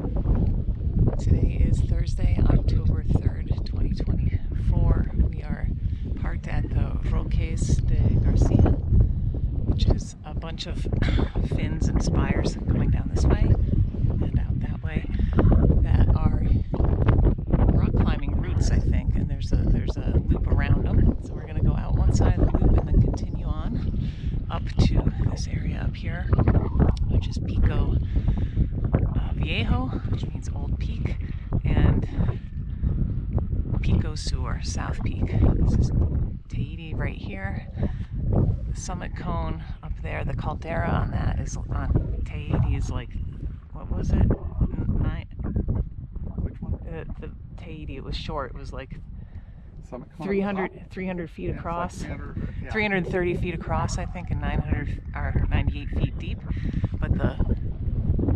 Today is Thursday, October 3rd, 2024. We are parked at the Roques de Garcia, which is a bunch of fins and spires coming down this way and out that way that are rock climbing routes, I think, and there's a loop around them. So we're going to go out one side of the loop and then continue on up to this area up here, which is Pico, Viejo, which means Old Peak, and Pico Sur, South Peak. This is Tahiti right here. The summit cone up there, the caldera on that is on Tahiti is like, what was it? Which one? The Tahiti, it was short. It was like Summit cone 300 feet across, like 330 feet across, I think, and 98 feet deep. But the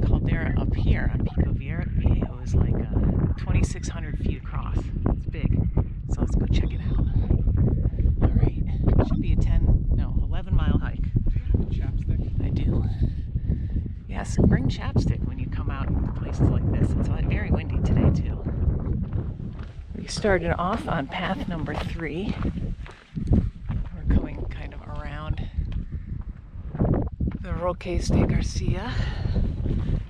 caldera up here on Pico Viejo is like 2,600 feet across. It's big. So let's go check it out. All right, it should be a 11-mile hike. Do you have a chapstick? I do. Yes, bring chapstick when you come out in places like this. It's very windy today too. We started off on path number 3. We're coming kind of around the Roques de Garcia.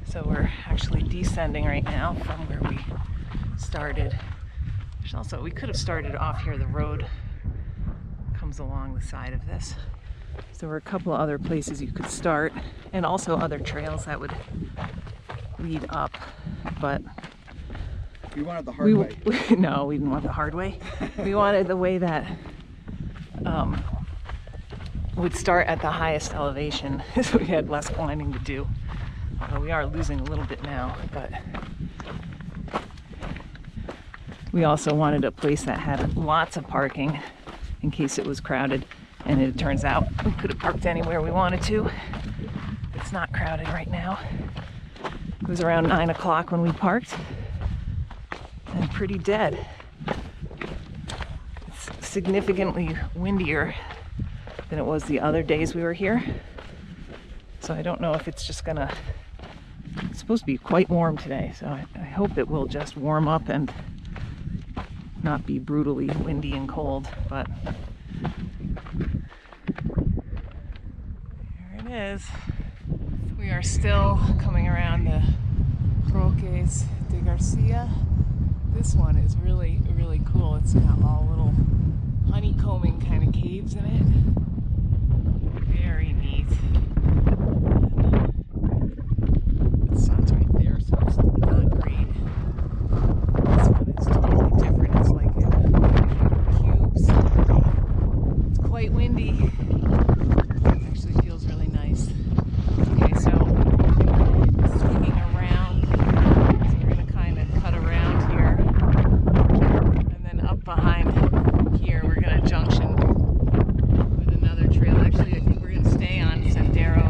So we're actually descending right now from where we started. There's also, we could have started off here. The road comes along the side of this. So there were a couple of other places you could start, and also other trails that would lead up, but We wanted the hard way. No, we didn't want the hard way. We wanted the way that would start at the highest elevation, so we had less climbing to do. Although we are losing a little bit now, but we also wanted a place that had lots of parking in case it was crowded. And it turns out we could have parked anywhere we wanted to. It's not crowded right now. It was around 9 o'clock when we parked, and pretty dead. It's significantly windier than it was the other days we were here. So I don't know if it's just gonna, it's supposed to be quite warm today, so I hope it will just warm up and not be brutally windy and cold, but here it is. We are still coming around the Roques de Garcia. This one is really, really cool. It's got all little honeycombing kind of caves in it. Very neat. And the sun's right there, so it's not great. This one is totally different. It's like in cubes. It's quite windy. It actually feels really nice. Okay, so swinging around. So we're going to kind of cut around here. And then up behind here, we're going to junction with another trail. Actually, I think we're going to stay on Sendero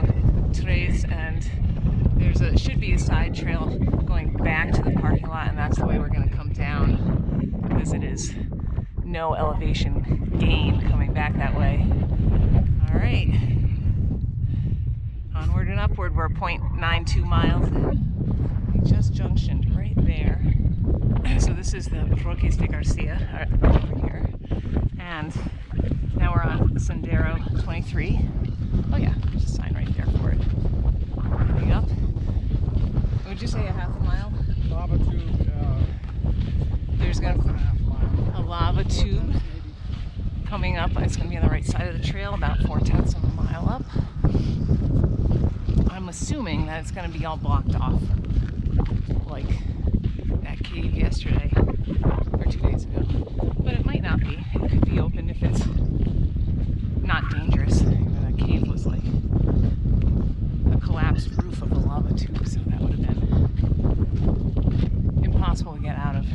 3, and should be a side trail going back to the parking lot, and that's the way we're going to come down, because it is no elevation gain coming back that way. All right, onward and upward. We're 0.92 miles in. We just junctioned right there. So this is the Roques de Garcia over here, and now we're on Sendero 23. Oh yeah, there's a sign right there for it. Coming up. Would you say a half a mile? Lava tube. There's going to be half mile. a lava tube coming up. It's going to be on the right side of the trail, about 4/10 of a mile up. I'm assuming that it's going to be all blocked off, like that cave yesterday or 2 days ago. But it might not be. It could be open if it's not dangerous. That cave was like a collapsed roof of a lava tube, so that would have been impossible to get out of.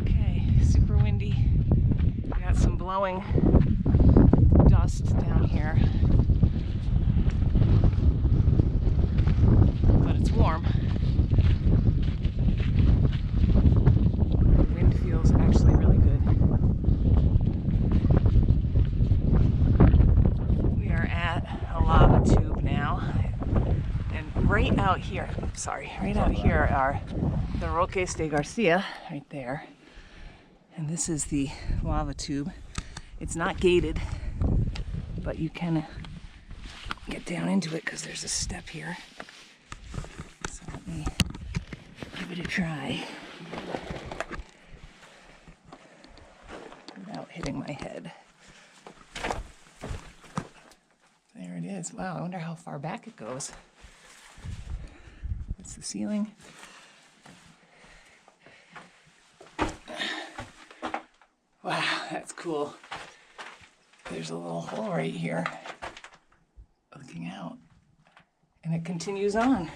Okay, super windy. We got some blowing dust down here, but it's warm. The wind feels actually really good. We are at a lava right out here, right out here are the Roques de Garcia, right there. And this is the lava tube. It's not gated, but you can get down into it because there's a step here. So let me give it a try without hitting my head. There it is. Wow, I wonder how far back it goes. That's the ceiling. Wow, that's cool. There's a little hole right here looking out, and it continues on.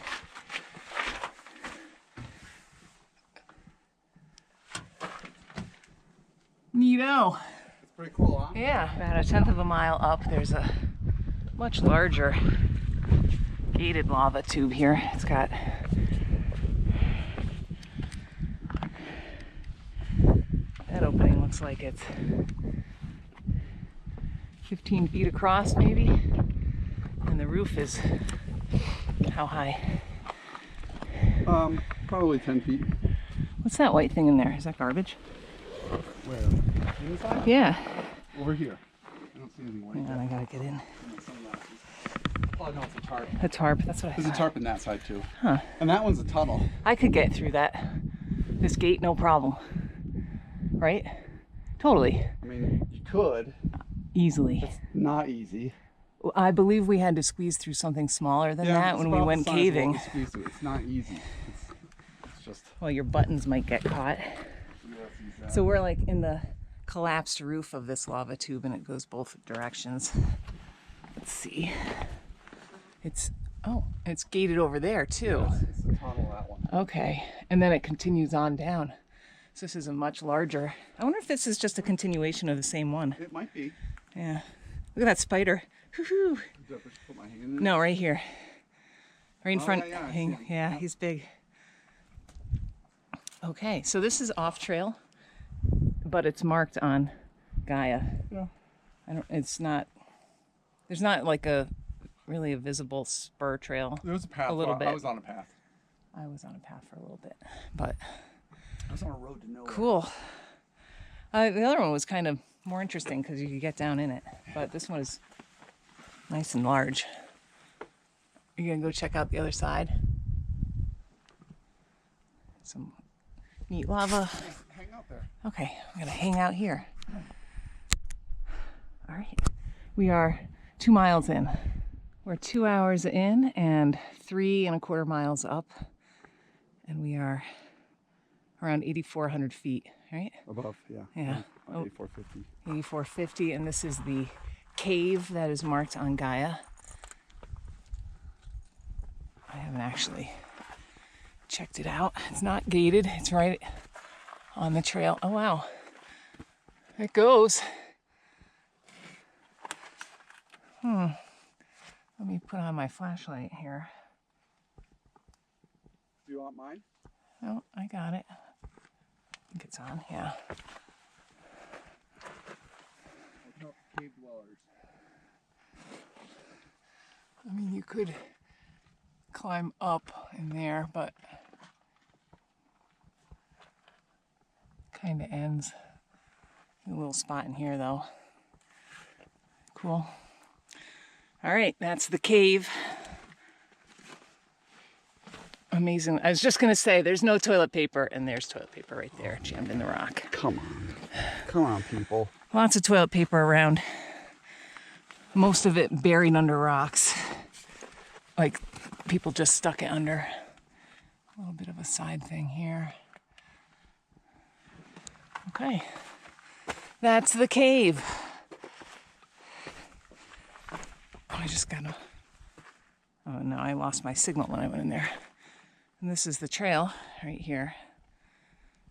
Neato. It's pretty cool, huh? Yeah, about 1/10 of a mile up, there's a much larger gated lava tube here. It's got that opening, looks like it's 15 feet across maybe, and the roof is how high? Probably 10 feet. What's that white thing in there? Is that garbage? Where? Inside? Yeah. Over here. I don't see anything white. Hang on, I gotta get in. Oh no, it's a tarp. A tarp, that's what I There's a thought. tarp in that side too. Huh. And that one's a tunnel. I could get through this gate, no problem. Right? Totally. I mean, you could. Easily. It's not easy. I believe we had to squeeze through something smaller than that it's when we about went the size of what caving. we squeezed through. It's not easy. It's just. Well, your buttons might get caught. So we're like in the collapsed roof of this lava tube, and it goes both directions. Let's see. It's gated over there too. Yes, it's the tunnel, that one. Okay, and then it continues on down. So this is a much larger. I wonder if this is just a continuation of the same one. It might be. Yeah. Look at that spider. Woohoo! Do I put my hand in it? No, right here. Right in Oh, front. yeah, I see him. Yeah, he's big. Okay, so this is off trail, but it's marked on Gaia. Yeah. It's not, there's not like really a visible spur trail. There was a path. A little I bit. was on a path. I was on a path for a little bit, but I was on a road to nowhere. cool. The other one was kind of more interesting because you could get down in it, but this one is nice and large. Are you gonna go check out the other side? Some neat lava. Hang out there. Okay, I'm gonna hang out here. All right, we are 2 miles in. We're 2 hours in and 3¼ miles up, and we are around 8,400 feet, right? Above, yeah. Yeah. Oh. 8450. 8,450, and this is the cave that is marked on Gaia. I haven't actually checked it out. It's not gated. It's right on the trail. Oh, wow. It goes. Let me put on my flashlight here. Do you want mine? Oh, I got it. I think it's on, yeah. Open up cave dwellers. I mean, you could climb up in there, but kind of ends. A little spot in here, though. Cool. All right, that's the cave. Amazing. I was just going to say, there's no toilet paper, and there's toilet paper right there, jammed in the rock. Come on. Come on, people. Lots of toilet paper around. Most of it buried under rocks. Like people just stuck it under. A little bit of a side thing here. Okay. That's the cave. I just gotta... Oh no, I lost my signal when I went in there. And this is the trail right here.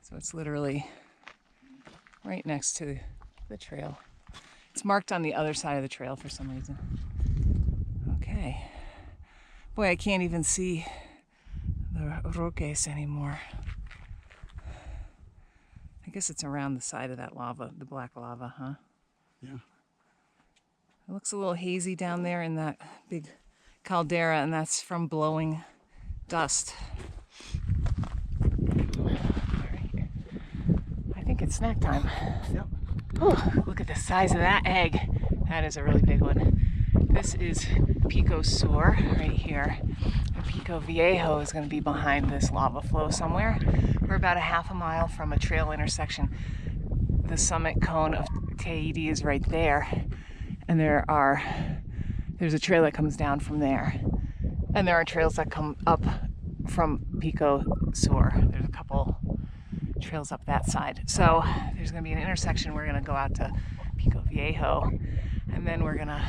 So it's literally right next to the trail. It's marked on the other side of the trail for some reason. Okay. Boy, I can't even see the Roques anymore. I guess it's around the side of that lava, the black lava, huh? Yeah. It looks a little hazy down there in that big caldera, and that's from blowing dust. All right. I think it's snack time. Yep. Whew, look at the size of that egg. That is a really big one. This is Pico Sur right here. And Pico Viejo is going to be behind this lava flow somewhere. We're about a half a mile from a trail intersection. The summit cone of Tahiti is right there. And there's a trail that comes down from there. And there are trails that come up from Pico Sur. There's a couple trails up that side. So there's going to be an intersection. We're going to go out to Pico Viejo, and then we're going to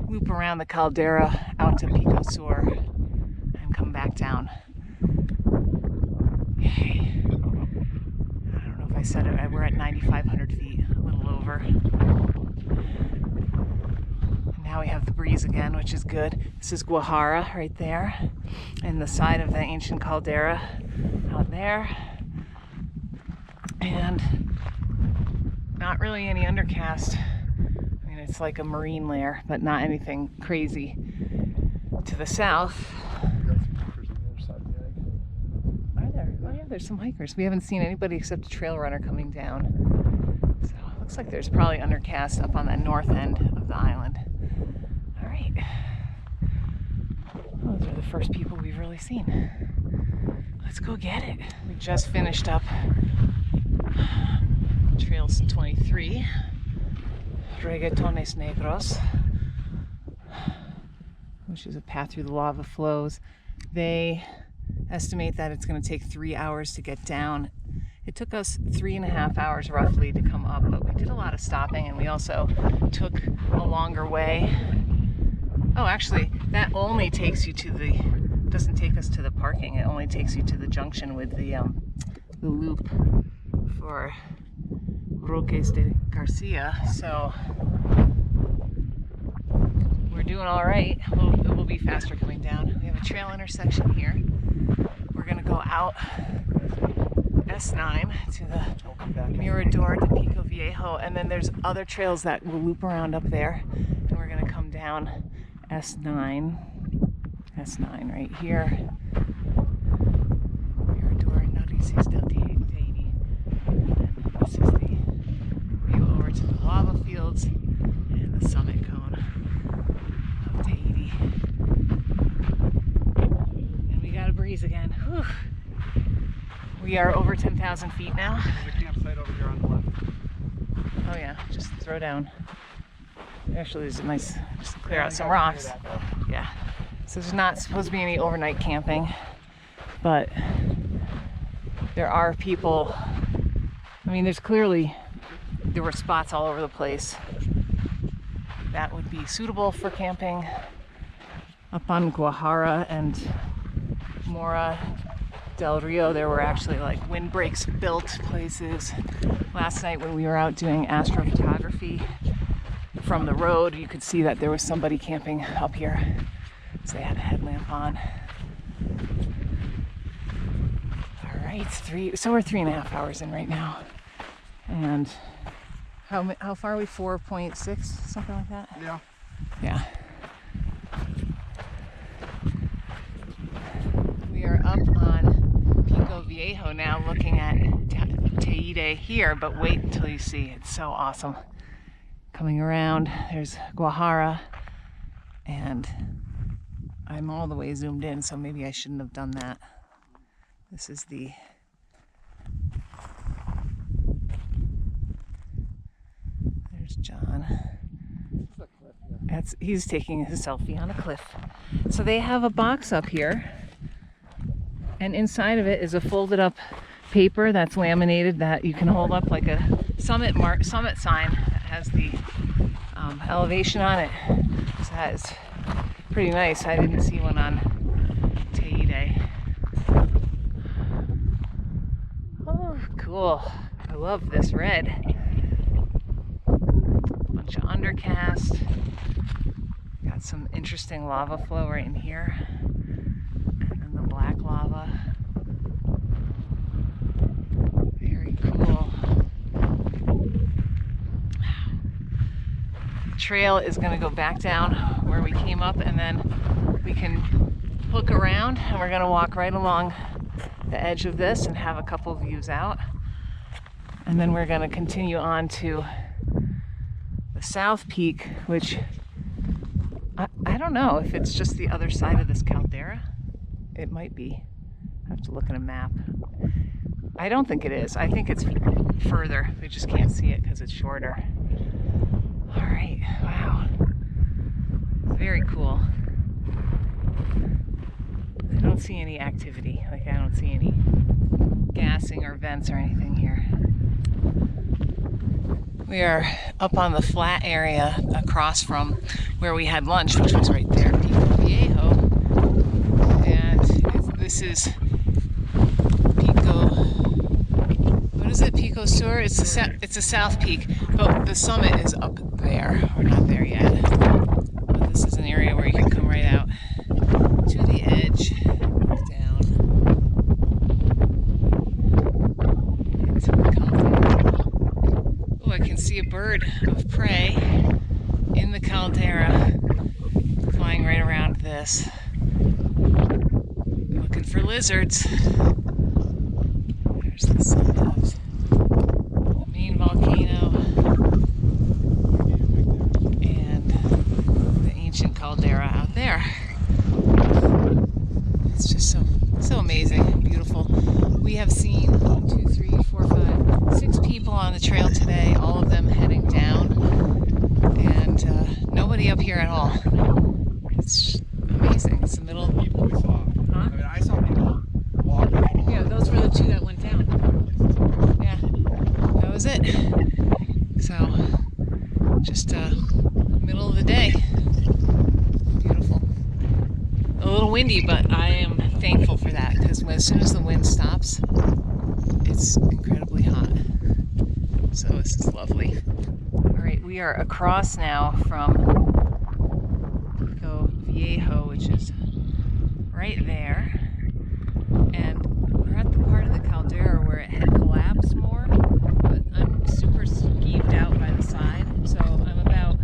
loop around the caldera out to Pico Sur and come back down. Yay. I don't know if I said it. We're at 9,500 feet, a little over. And now we have the breeze again, which is good. This is Guajara right there, and the side of the ancient caldera out there. And not really any undercast. I mean, it's like a marine layer, but not anything crazy. To the south. Are there? Oh yeah, there's some hikers. We haven't seen anybody except a trail runner coming down. So it looks like there's probably undercast up on that north end of the island. All right. Those are the first people we've really seen. Let's go get it. We just finished up Trails 23, Reggaetones Negros, which is a path through the lava flows. They estimate that it's going to take 3 hours to get down. It took us 3.5 hours roughly to come up, but we did a lot of stopping, and we also took a longer way. Oh, actually, that only takes you to the, doesn't take us to the parking. It only takes you to the junction with the loop for Roques de Garcia. So we're doing all right. It will be faster coming down. We have a trail intersection here. We're gonna go out S9 to the Mirador de Pico Viejo, and then there's other trails that will loop around up there, and we're gonna come down S9 right here. Mirador Narices del Tahiti. And this is the view over to the lava fields and the summit cone of Tahiti. And we got a breeze again. Whew. We are over 10,000 feet now. There's a campsite over here on the left. Oh yeah, just throw down. Actually, there's a nice, just clear out some rocks. Yeah. So there's not supposed to be any overnight camping, but there are people. I mean, there were spots all over the place that would be suitable for camping. Up on Guajara and Mora del Rio, there were actually like windbreaks built places. Last night when we were out doing astrophotography from the road, you could see that there was somebody camping up here. So they had a headlamp on. All right, so we're 3.5 hours in right now. And how far are we? 4.6, something like that? Yeah. Yeah. We are up on Pico Viejo now, looking at Tahiti here, but wait until you see. It's so awesome. Coming around, there's Guajara, and I'm all the way zoomed in, so maybe I shouldn't have done that. This is there's John. He's taking his selfie on a cliff. So they have a box up here, and inside of it is a folded up paper that's laminated that you can hold up like a summit sign that has the elevation on it. So that is pretty nice. I didn't see one on Tahiti. Oh, cool. I love this red. Bunch of undercast. Got some interesting lava flow right in here. And then the black lava. Very cool. Trail is going to go back down where we came up, and then we can hook around and we're gonna walk right along the edge of this and have a couple views out. And then we're gonna continue on to the South Peak, which I don't know if it's just the other side of this caldera. It might be. I have to look at a map. I don't think it is. I think it's further. We just can't see it because it's shorter. All right, wow. Very cool. I don't see any activity. Like, I don't see any gassing or vents or anything here. We are up on the flat area across from where we had lunch, which was right there, Pico Viejo. And this is Pico, what is it, Pico Sur? It's a South Peak, but the summit is up there. We're not there yet. But this is an area where you can come right out to the edge, down into the caldera. Oh, I can see a bird of prey in the caldera flying right around this. Looking for lizards. There's the summit of the main volcano and the ancient caldera out there. It's just so amazing, beautiful. We have seen 1, 2, 3, 4, 5, 6 people on the trail today, all of them heading down, and nobody up here at all. It's amazing. It's the middle. People we saw. Huh? I mean, I saw people walking. Yeah, those were the 2 that went down. Yeah, that was it. So, just middle of the day. Beautiful. A little windy, but I am thankful for that because as soon as the wind stops, it's incredibly hot. So this is lovely. All right, we are across now from Pico Viejo, which is right there. And we're at the part of the caldera where it had collapsed more, but I'm super skeeved out by the side. So I'm about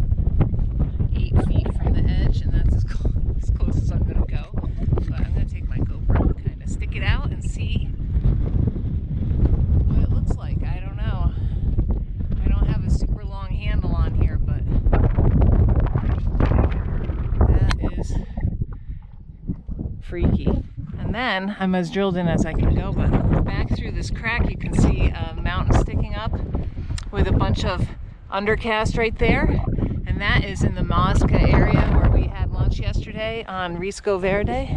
8 feet from the edge, and that's as close as I'm gonna go. But I'm gonna take my GoPro and kind of stick it out and see what it looks like. I don't know. I don't have a super long handle on here, but that is freaky. And then I'm as drilled in as I can go, but back through this crack you can see a mountain sticking up with a bunch of undercast right there. And that is in the Mazca area where we had lunch yesterday on Risco Verde.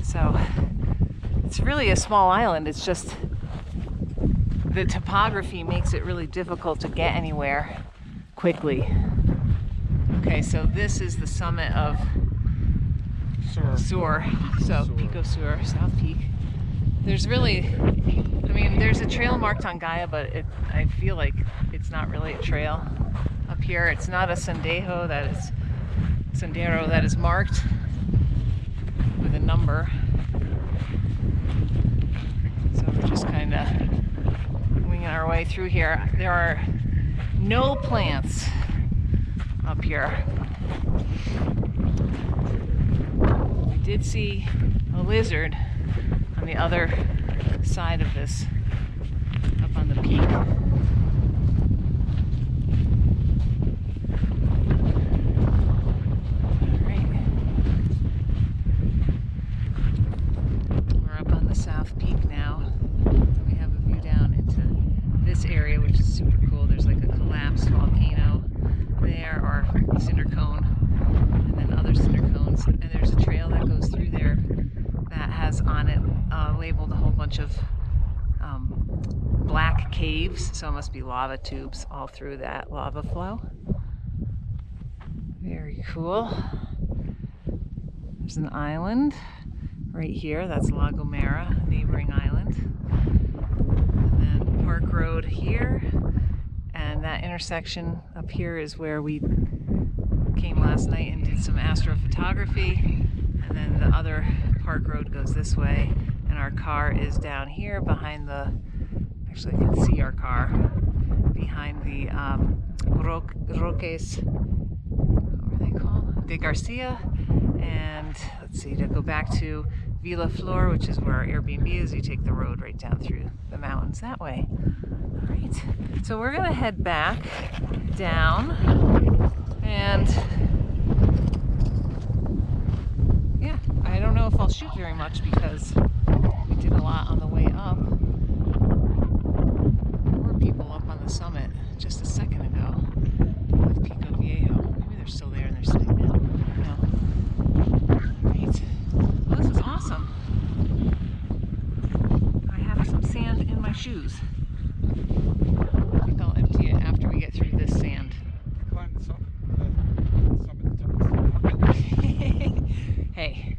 So it's really a small island. It's just the topography makes it really difficult to get anywhere quickly. Okay, so this is the summit of Sur. So Pico Sur, South Peak. There's really, I mean, there's a trail marked on Gaia, but I feel like it's not really a trail up here. It's not a sendero that is marked with a number. So we're just kind of winging our way through here. There are no plants up here. We did see a lizard on the other side of this, up on the peak. South Peak now. And we have a view down into this area, which is super cool. There's like a collapsed volcano there, or cinder cone, and then other cinder cones. And there's a trail that goes through there that has on it labeled a whole bunch of black caves. So it must be lava tubes all through that lava flow. Very cool. There's an island right here, that's La Gomera, neighboring island. And then Park Road here, and that intersection up here is where we came last night and did some astrophotography. And then the other Park Road goes this way, and our car is down here behind the, actually I can see our car, behind the Roques, what are they called? De Garcia. And let's see, to go back to Villa Flor, which is where our Airbnb is, you take the road right down through the mountains that way. All right, so we're gonna head back down, and yeah, I don't know if I'll shoot very much because we did a lot on the way up. There were people up on the summit just a second ago with Pico Viejo. Maybe they're still there and they're sitting down. No. Right. Well, this is awesome. I have some sand in my shoes. I think I'll empty it after we get through this sand. Climb the summit terrace. Hey,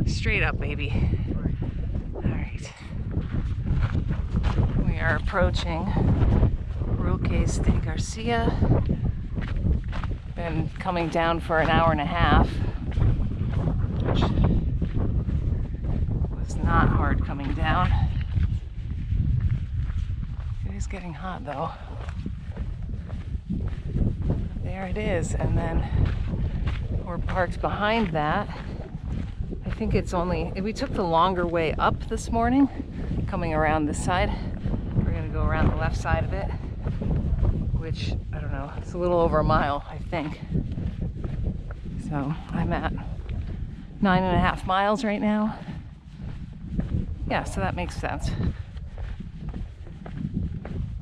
straight up, baby. All right. We are approaching Roques de Garcia. Been coming down for an hour and a half, which was not hard coming down. It is getting hot though. There it is, and then we're parked behind that. I think it's only, we took the longer way up this morning, coming around this side. We're gonna go around the left side of it, which, I don't know, it's a little over a mile, I think. So I'm at 9.5 miles right now. Yeah, so that makes sense.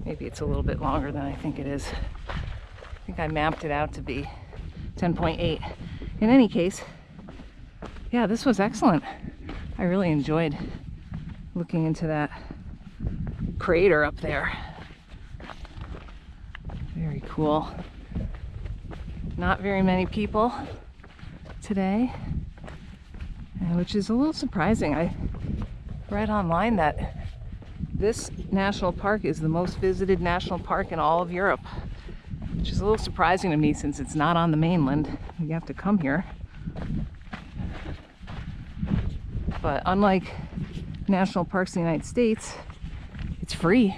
Maybe it's a little bit longer than I think it is. I think I mapped it out to be 10.8. In any case, yeah, this was excellent. I really enjoyed looking into that crater up there. Very cool. Not very many people today, which is a little surprising. I read online that this national park is the most visited national park in all of Europe, which is a little surprising to me since it's not on the mainland. You have to come here. But unlike national parks in the United States, it's free.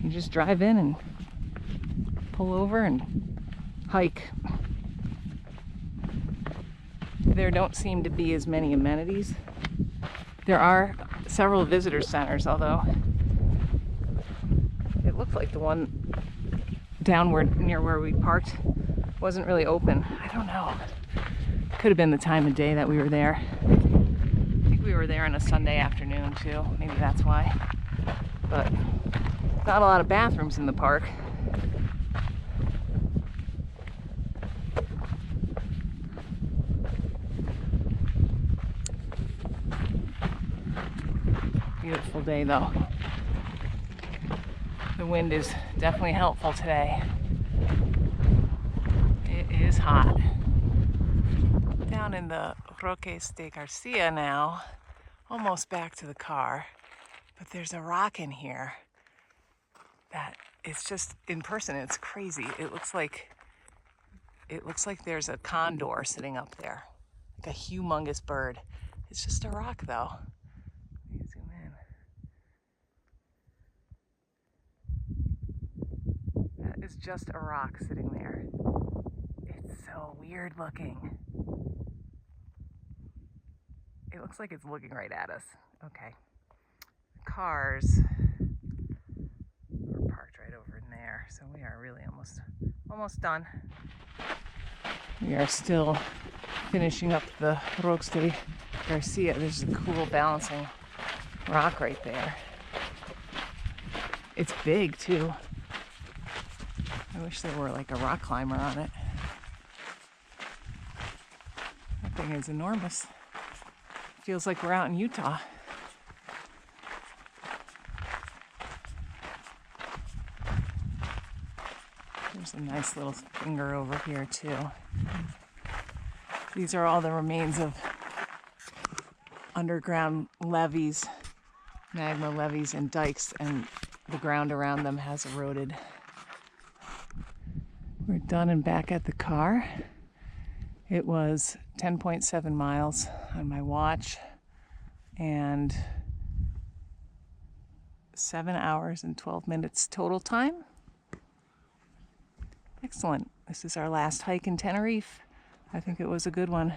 You just drive in and pull over and hike. There don't seem to be as many amenities. There are several visitor centers, although it looked like the one downward near where we parked wasn't really open. I don't know. Could have been the time of day that we were there. I think we were there on a Sunday afternoon too. Maybe that's why. But not a lot of bathrooms in the park. Beautiful day though. The wind is definitely helpful today. It is hot. Down in the Roques de Garcia now, almost back to the car, but there's a rock in here that is just, in person, it's crazy. It looks like there's a condor sitting up there, like a humongous bird. It's just a rock though. Let me zoom in. That is just a rock sitting there. It's so weird looking. It looks like it's looking right at us. Okay. Cars are parked right over in there, so we are really almost done. We are still finishing up the Roques de Garcia. There's a cool balancing rock right there. It's big too. I wish there were like a rock climber on it. That thing is enormous. Feels like we're out in Utah. There's a nice little finger over here too. These are all the remains of underground levees, magma levees and dikes, and the ground around them has eroded. We're done and back at the car. It was 10.7 miles on my watch and 7 hours and 12 minutes total time. Excellent. This is our last hike in Tenerife. I think it was a good one.